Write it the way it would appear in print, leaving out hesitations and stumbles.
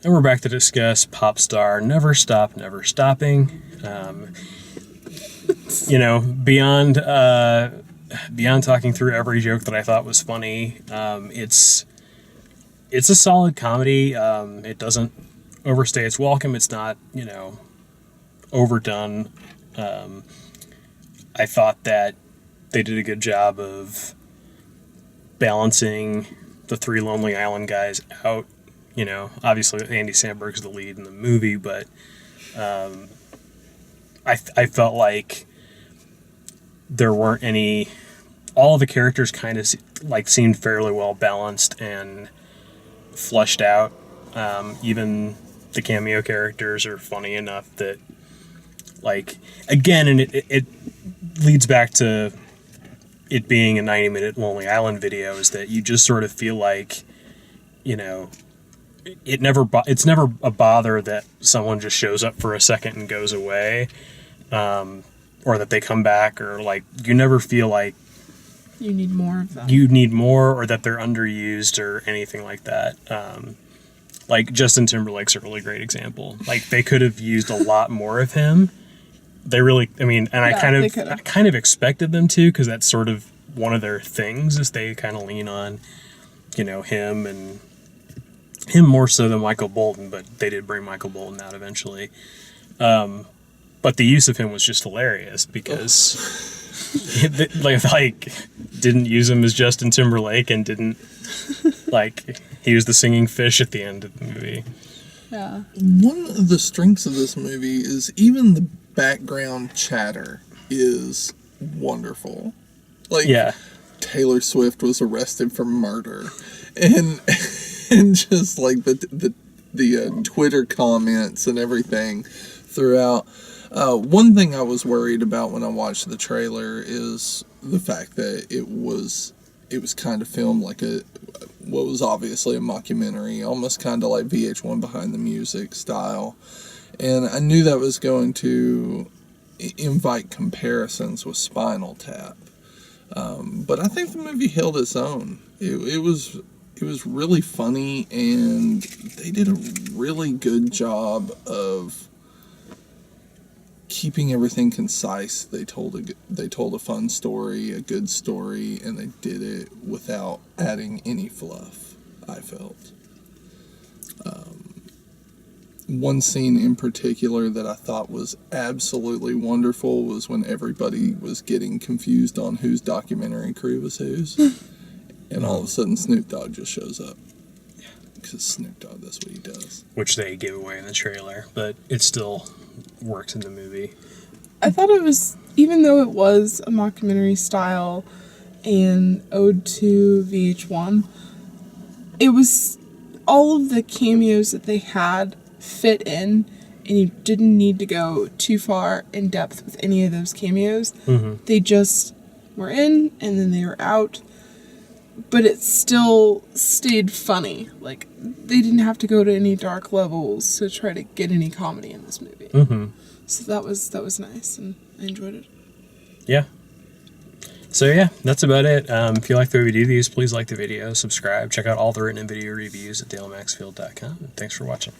And we're back to discuss Popstar, Never Stop, Never Stopping. Beyond talking through every joke that I thought was funny, it's a solid comedy. It doesn't overstay its welcome. It's not, overdone. I thought that they did a good job of balancing the three Lonely Island guys out. Obviously Andy Samberg's the lead in the movie, but I felt like there weren't any. All of the characters kind of seemed fairly well balanced and fleshed out. Even the cameo characters are funny enough that, again, and it leads back to it being a 90-minute Lonely Island video, is that you just sort of feel like, it's never a bother that someone just shows up for a second and goes away, or that they come back, or you never feel like you need more of them. You need more, or that they're underused or anything like that. Justin Timberlake's a really great example. They could have used a lot more of him. They really, I kind of expected them to, because that's sort of one of their things, is they kind of lean on, him, and him more so than Michael Bolton, but they did bring Michael Bolton out eventually. But the use of him was just hilarious, because didn't use him as Justin Timberlake, and didn't he was the singing fish at the end of the movie. Yeah. One of the strengths of this movie is even the background chatter is wonderful. Taylor Swift was arrested for murder, and just the Twitter comments and everything throughout. One thing I was worried about when I watched the trailer is the fact that it was kind of filmed like what was obviously a mockumentary, almost kind of like VH1 Behind the Music style. And I knew that was going to invite comparisons with Spinal Tap. But I think the movie held its own. It was really funny, and they did a really good job of keeping everything concise. They told a fun story, a good story, and they did it without adding any fluff, I felt. One scene in particular that I thought was absolutely wonderful was when everybody was getting confused on whose documentary crew was whose. And all of a sudden Snoop Dogg just shows up. Because Snoop Dogg, that's what he does. Which they give away in the trailer, but it still works in the movie. I thought it was, even though it was a mockumentary style and ode to VH1, it was all of the cameos that they had fit in, and you didn't need to go too far in depth with any of those cameos. Mm-hmm. They just were in, and then they were out. But it still stayed funny. They didn't have to go to any dark levels to try to get any comedy in this movie. Mm-hmm. So that was nice, and I enjoyed it. Yeah. So yeah, that's about it. If you like the way we do these, please like the video, subscribe, check out all the written and video reviews at dalemaxfield.com. Thanks for watching.